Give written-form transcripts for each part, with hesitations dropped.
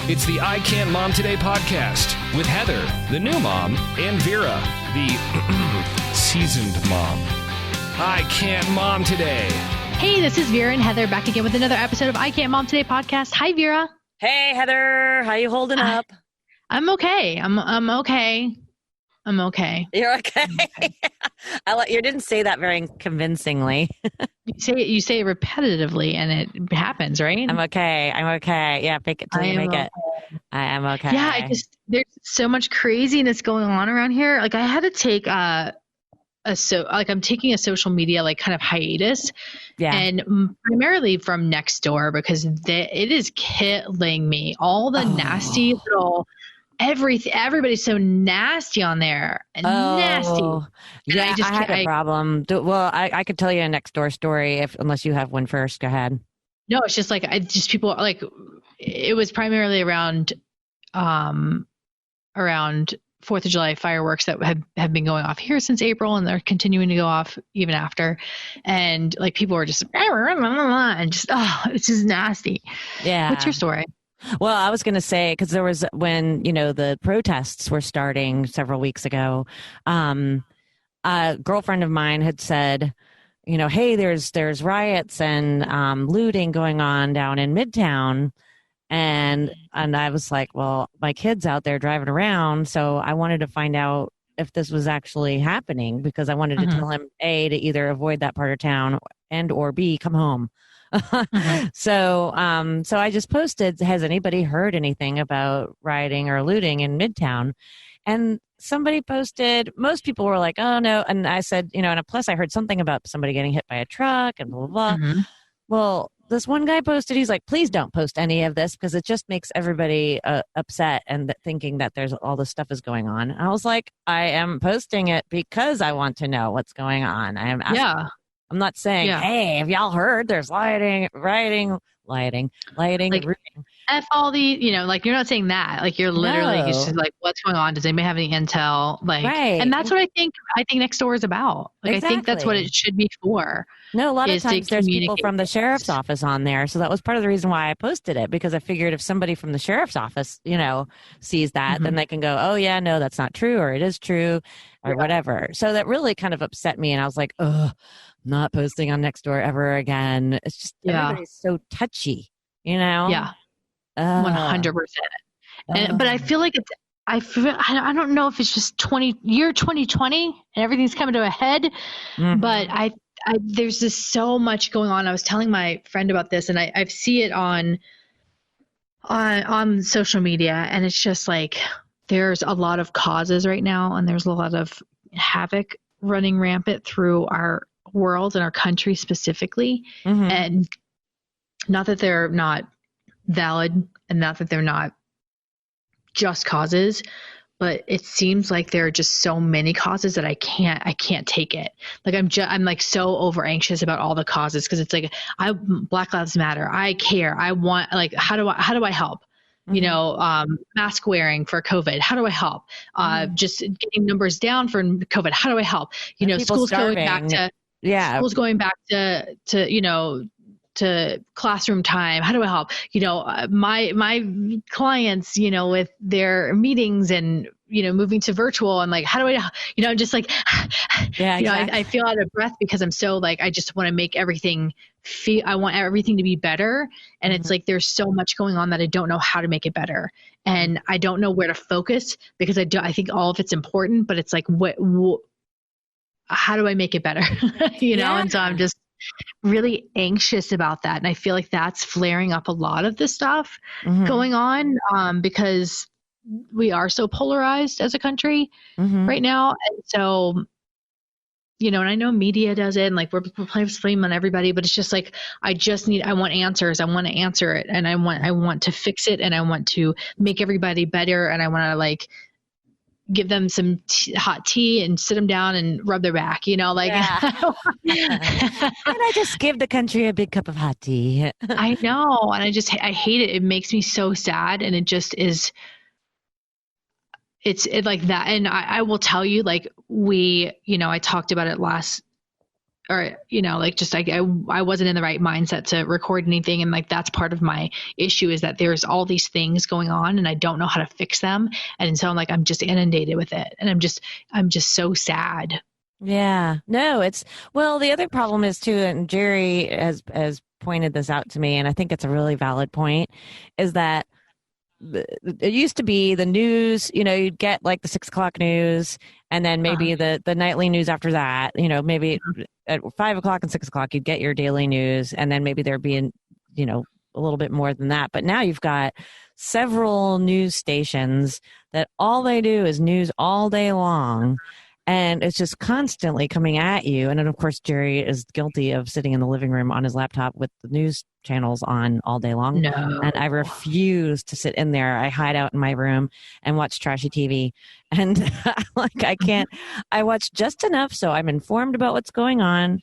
It's the I Can't Mom Today podcast with Heather, the new mom, and Vera, the seasoned mom. I Can't Mom Today. Hey, this is Vera and Heather back again with another episode of I Can't Mom Today podcast. Hi, Vera. Hey, Heather. How you holding up? I'm okay. I'm okay. I'm okay. You're okay. You didn't say that very convincingly. You say it repetitively, and it happens, right? I'm okay. Yeah, fake it till you make it. I am okay. Yeah, there's so much craziness going on around here. Like I had to take I'm taking a social media kind of hiatus, and primarily from Nextdoor because it is killing me. All the nasty little. Everybody's so nasty on there. Nasty. Yeah, I had a problem. Well, I could tell you a Nextdoor story unless you have one first. Go ahead. No, it's just people it was primarily around 4th of July fireworks that have been going off here since April, and they're continuing to go off even after. And people were just and just it's just nasty. Yeah. What's your story? Well, I was going to say, because there was when, the protests were starting several weeks ago, a girlfriend of mine had said, hey, there's riots and looting going on down in Midtown. And I was like, well, my kid's out there driving around. So I wanted to find out if this was actually happening because I wanted to tell him, A, to either avoid that part of town and or B, come home. So I just posted, has anybody heard anything about rioting or looting in Midtown? And somebody posted, most people were like, oh no. And I said, and plus I heard something about somebody getting hit by a truck and blah, blah, blah. Well, this one guy posted, he's like, please don't post any of this because it just makes everybody upset and thinking that there's all this stuff is going on. I was like, I am posting it because I want to know what's going on. I am asking. I'm not saying, hey, have y'all heard there's rioting, and looting. F all the, you're not saying that. You're literally just what's going on? Does anybody have any intel? Right. And that's what I think Nextdoor is about. Exactly. I think that's what it should be for. No, a lot of times there's people from the sheriff's office on there. So that was part of the reason why I posted it, because I figured if somebody from the sheriff's office, sees that, then they can go, oh yeah, no, that's not true, or it is true, or whatever. So that really kind of upset me. And I was like, ugh. Not posting on Nextdoor ever again. It's just everybody's so touchy, Yeah, 100%. But I feel like I don't know if it's just 2020 and everything's coming to a head. But I there's just so much going on. I was telling my friend about this, and I see it on social media, and it's just there's a lot of causes right now, and there's a lot of havoc running rampant through our world and our country specifically. And not that they're not valid and not that they're not just causes, but it seems like there are just so many causes that I can't take it. I'm so over anxious about all the causes because it's Black Lives Matter. I care. I want how do I help? Mask wearing for COVID. How do I help? Just getting numbers down for COVID. How do I help? Schools going back to schools going back to classroom time. How do I help? My clients, with their meetings and, moving to virtual and how do I, just exactly. I feel out of breath because I'm so I just want to make everything I want everything to be better. And it's there's so much going on that I don't know how to make it better. And I don't know where to focus because I think all of it's important, but it's how do I make it better? And so I'm just really anxious about that. And I feel like that's flaring up a lot of this stuff going on because we are so polarized as a country right now. And so, and I know media does it and we're playing blame on everybody, but it's just I want answers. I want to answer it. And I want to fix it. And I want to make everybody better. And I want to give them some hot tea and sit them down and rub their back, Can I just give the country a big cup of hot tea? I know. And I hate it. It makes me so sad. And it just is, it's like that. And I will tell you, I talked about it or, you know, like just like I wasn't in the right mindset to record anything. And like, that's part of my issue is that there's all these things going on and I don't know how to fix them. And so I'm like, I'm just inundated with it. And I'm just so sad. Yeah. No, well, the other problem is too, and Jerry has pointed this out to me, and I think it's a really valid point, is that it used to be the news, you know, you'd get like the 6 o'clock news and then maybe the nightly news after that, you know, maybe at 5 o'clock and 6 o'clock, you'd get your daily news and then maybe there'd be, you know, a little bit more than that. But now you've got several news stations that all they do is news all day long. And it's just constantly coming at you. And then, of course, Jerry is guilty of sitting in the living room on his laptop with the news channels on all day long. No. And I refuse to sit in there. I hide out in my room and watch trashy TV. And like, I can't, I watch just enough so I'm informed about what's going on.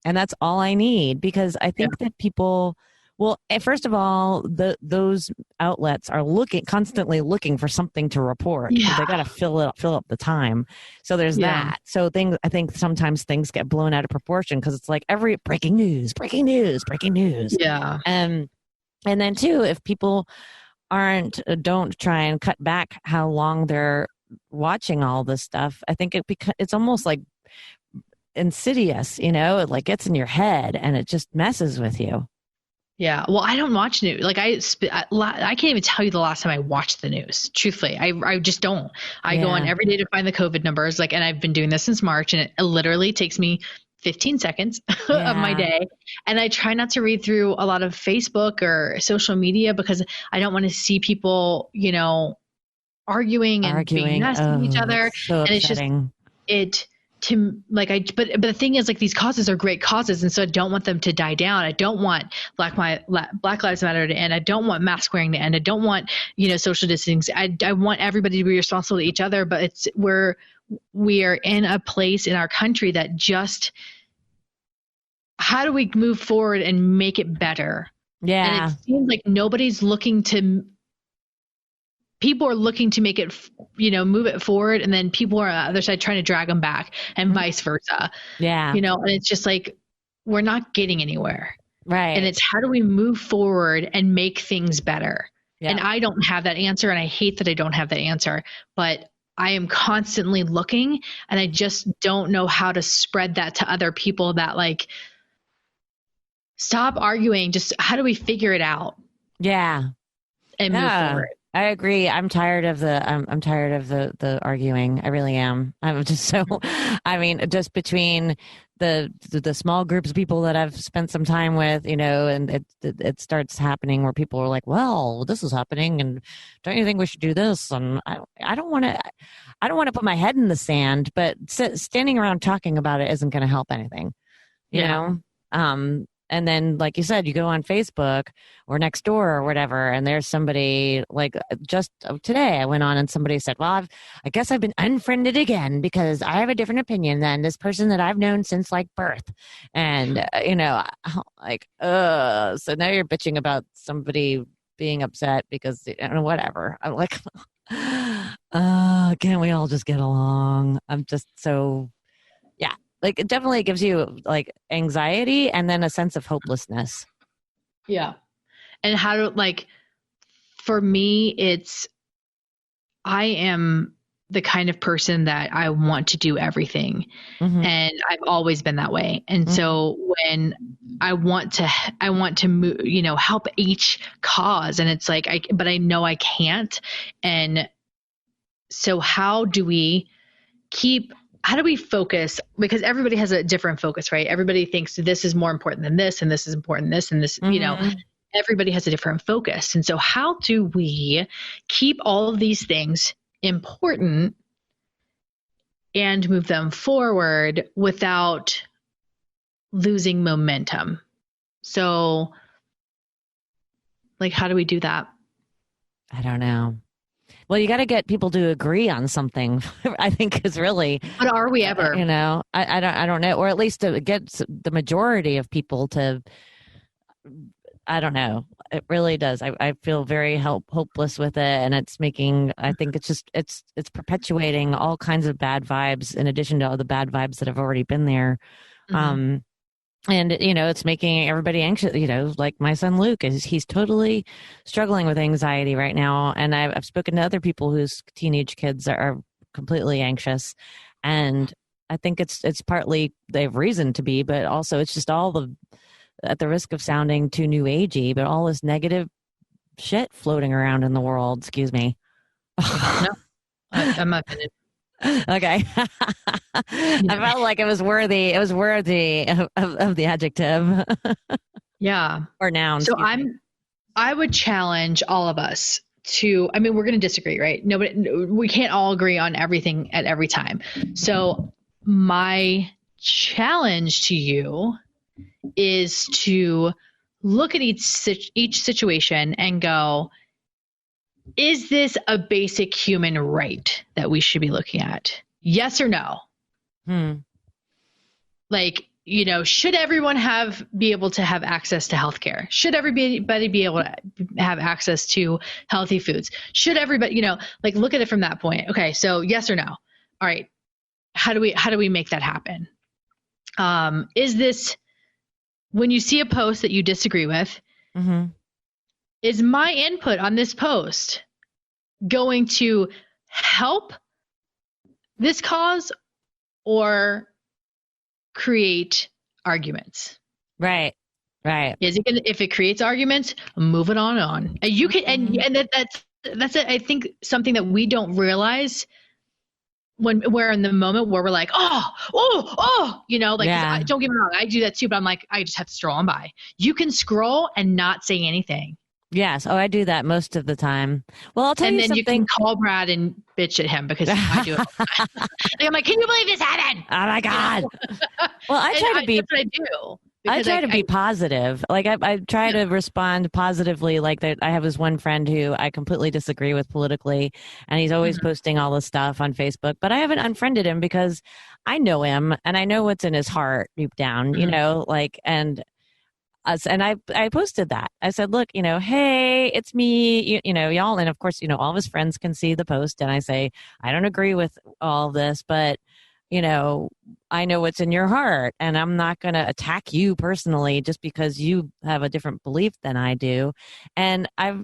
And that's all I need, because I think that people, well, first of all, those outlets are constantly looking for something to report. Yeah. They got to fill up the time. So there's that. So I think sometimes things get blown out of proportion because it's like every breaking news. Yeah. And then too, if people don't try and cut back how long they're watching all this stuff, I think it's almost like insidious, you know, it like gets in your head and it just messes with you. Yeah. Well, I don't watch news. Like I can't even tell you the last time I watched the news. Truthfully, I just don't. I go on every day to find the COVID numbers. Like, and I've been doing this since March, and it literally takes me 15 seconds of my day. And I try not to read through a lot of Facebook or social media because I don't want to see people, you know, arguing and being nasty to each other. So and upsetting. It's just but the thing is, like, these causes are great causes, and so I don't want them to die down. I don't want Black Lives Matter to end. I don't want mask wearing to end. I don't want, you know, social distancing. I want everybody to be responsible to each other, but we are in a place in our country that just, how do we move forward and make it better? Yeah. And it seems like people are looking to make it, you know, move it forward. And then people are on the other side trying to drag them back and vice versa. Yeah. You know, and it's just like, we're not getting anywhere. Right. And it's how do we move forward and make things better? Yeah. And I don't have that answer. And I hate that I don't have that answer, but I am constantly looking, and I just don't know how to spread that to other people, that like, stop arguing. Just how do we figure it out? Yeah. And move forward. I agree. I'm tired of the arguing. I really am. I'm just so, I mean, just between the small groups of people that I've spent some time with, you know, and it starts happening where people are like, well, this is happening, and don't you think we should do this? And I don't want to put my head in the sand, but standing around talking about it isn't going to help anything, you know? And then, like you said, you go on Facebook or Nextdoor or whatever, and there's somebody, like, just today I went on and somebody said, well, I guess I've been unfriended again because I have a different opinion than this person that I've known since like birth. And, you know, like, so now you're bitching about somebody being upset because, you know, whatever. I'm like, can't we all just get along? I'm just so, yeah. Like, it definitely gives you like anxiety and then a sense of hopelessness. Yeah. And how to, like, for me, I am the kind of person that I want to do everything. Mm-hmm. And I've always been that way. And so when I want to move, you know, help each cause, and it's like, but I know I can't. And so how do we focus? Because everybody has a different focus, right? Everybody thinks this is more important than this, and this is important than this, and this, you know, everybody has a different focus. And so how do we keep all of these things important and move them forward without losing momentum? So, like, how do we do that? I don't know. Well, you got to get people to agree on something, I think, is really. But are we ever? You know, I don't know, or at least to get the majority of people to. I don't know. It really does. I feel very hopeless with it, and it's making. I think it's just it's perpetuating all kinds of bad vibes in addition to all the bad vibes that have already been there. And, it's making everybody anxious, like my son Luke he's totally struggling with anxiety right now. And I've spoken to other people whose teenage kids are completely anxious. And I think it's partly they have reason to be, but also it's just at the risk of sounding too new agey, but all this negative shit floating around in the world. Excuse me. No, I'm not gonna. Okay. I felt like it was worthy of the adjective. Yeah. Or noun. So I would challenge all of us to, we're going to disagree, right? We can't all agree on everything at every time. So my challenge to you is to look at each situation and go, is this a basic human right that we should be looking at? Yes or no? Like, should everyone be able to have access to healthcare? Should everybody be able to have access to healthy foods? Should everybody, look at it from that point. Okay, so yes or no? All right. How do we make that happen? Is this, when you see a post that you disagree with, is my input on this post going to help this cause or create arguments? Right. Is it gonna, if it creates arguments, move it on. And you can, and that's I think something that we don't realize when we're in the moment where we're like, don't get me wrong, I do that too, but I'm like, I just have to scroll on by. You can scroll and not say anything. Yes. Oh, I do that most of the time. Well, I'll tell you something. And then you can call Brad and bitch at him because I do it. I'm like, can you believe this happened? Oh my God. Well, I try to be. That's what I do. I try to be positive. Like I try to respond positively. Like that, I have this one friend who I completely disagree with politically, and he's always posting all this stuff on Facebook. But I haven't unfriended him because I know him and I know what's in his heart deep down. And I posted that. I said, look, hey, it's me, y'all. And of course, all of his friends can see the post. And I say, I don't agree with all this, but, I know what's in your heart. And I'm not going to attack you personally just because you have a different belief than I do. And I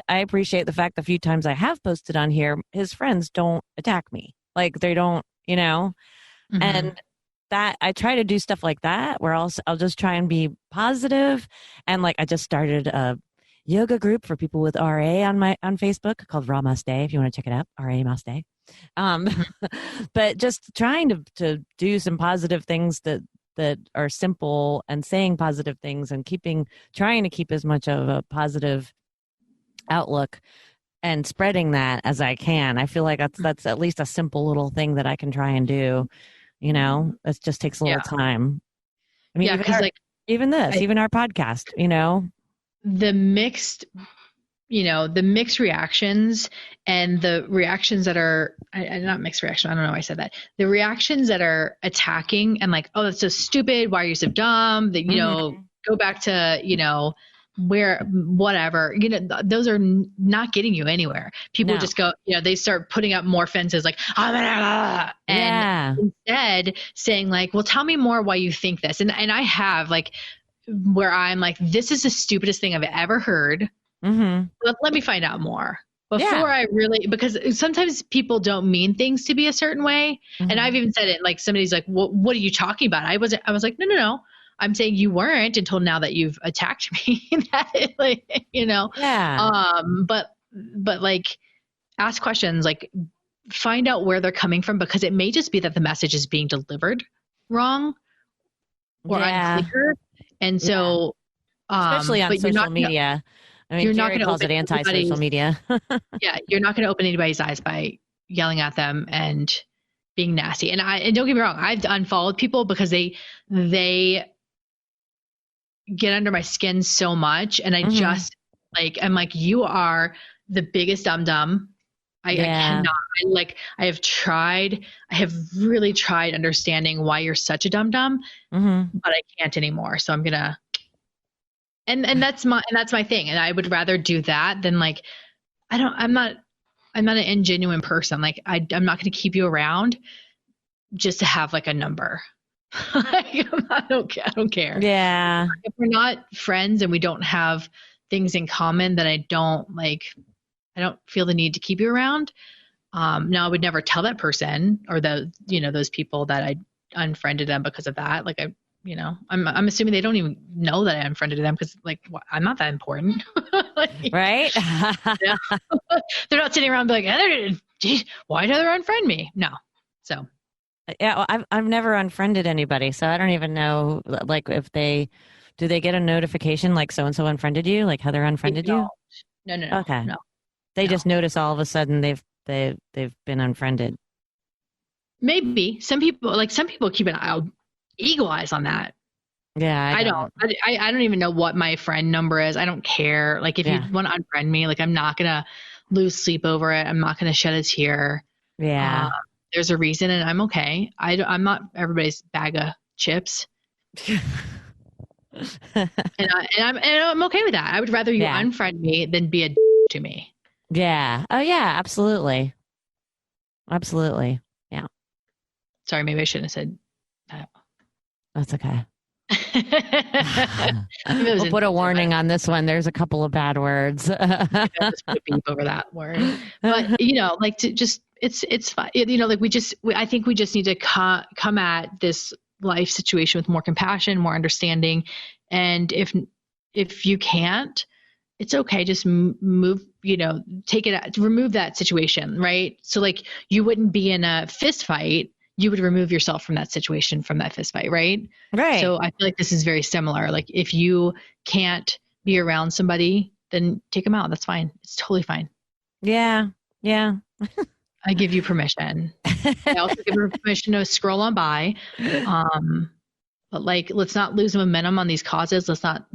appreciate the fact the few times I have posted on here, his friends don't attack me. Like they don't, and that I try to do stuff like that where I'll just try and be positive. And like I just started a yoga group for people with RA on Facebook called Raw Must Day, if you want to check it out. RA Must Day. But just trying to do some positive things that are simple and saying positive things and trying to keep as much of a positive outlook and spreading that as I can. I feel like that's at least a simple little thing that I can try and do. It just takes a little time. I mean, even our podcast, the mixed reactions and the reactions that are not mixed reaction. I don't know why I said that. The reactions that are attacking and like, oh, that's so stupid. Why are you so dumb? That, go back to, where, whatever, those are not getting you anywhere. People just go, they start putting up more fences like, and instead saying like, well, tell me more why you think this. And I have like, where I'm like, this is the stupidest thing I've ever heard. Let me find out more before I really, because sometimes people don't mean things to be a certain way. And I've even said it, like somebody's like, what are you talking about? I was like, no. I'm saying you weren't until now that you've attacked me. But like ask questions, like find out where they're coming from, because it may just be that the message is being delivered wrong or unclear. And so, especially on social media. You're not going to calls it anti-social media. You're not going to open anybody's eyes by yelling at them and being nasty. And don't get me wrong, I've unfollowed people because they get under my skin so much, and I just I'm like, you are the biggest dum-dum. I cannot. I have really tried understanding why you're such a dum-dum, but I can't anymore. So I'm gonna. And that's my thing. And I would rather do that than like, I'm not an ingenuine person. Like I'm not going to keep you around just to have like a number. I don't care. Yeah. If we're not friends and we don't have things in common, then I don't feel the need to keep you around. Now I would never tell that person or those people that I unfriended them because of that. Like I'm assuming they don't even know that I unfriended them because I'm not that important. Right? They're not sitting around like, Heather, geez, why'd Heather unfriend me? No. So. Yeah, well, I've never unfriended anybody, so I don't even know like if do they get a notification like so and so unfriended you, like Heather unfriended you? No. Okay. No. They just notice all of a sudden they've been unfriended. Maybe some people keep an eagle eyes on that. Yeah, I don't. I don't even know what my friend number is. I don't care. Like if you want to unfriend me, like I'm not gonna lose sleep over it. I'm not gonna shed a tear. Yeah. There's a reason, and I'm okay. I'm not everybody's bag of chips. and I'm okay with that. I would rather you unfriend me than be a to me. Yeah. Oh yeah, absolutely. Absolutely. Yeah. Sorry, maybe I shouldn't have said that. That's okay. We'll put a warning on this one. There's a couple of bad words. Just put a beep over that word. But it's fine. I think we just need to come at this life situation with more compassion, more understanding, and if you can't, it's okay. Just move. Take it out, remove that situation, right? So like you wouldn't be in a fist fight. You would remove yourself from that situation, from that fist fight, right? Right. So I feel like this is very similar. Like if you can't be around somebody, then take them out. That's fine. It's totally fine. Yeah. Yeah. I give you permission. I also give her permission to scroll on by. But let's not lose momentum on these causes. Let's not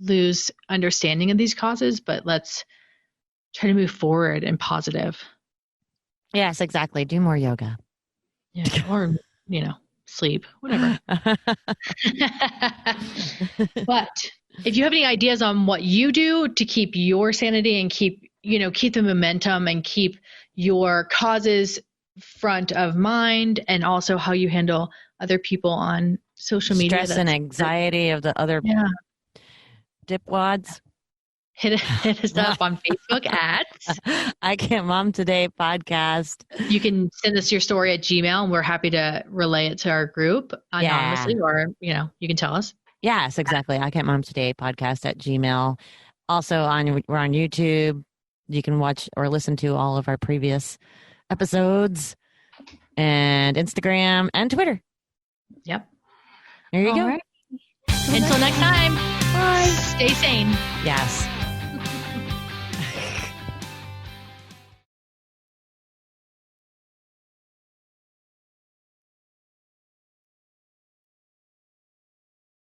lose understanding of these causes, but let's try to move forward and positive. Yes, exactly. Do more yoga. Yeah, or, sleep, whatever. But if you have any ideas on what you do to keep your sanity and keep the momentum and keep your causes front of mind, and also how you handle other people on social media. Stress and anxiety of the other dipwads. Hit us up on Facebook at I Can't Mom Today podcast. You can send us your story at Gmail, and we're happy to relay it to our group anonymously, or you can tell us. Yes, exactly. I Can't Mom Today podcast at Gmail. Also we're on YouTube. You can watch or listen to all of our previous episodes, and Instagram and Twitter. Yep. There you go. Right. Until next time. Bye. Stay sane. Yes.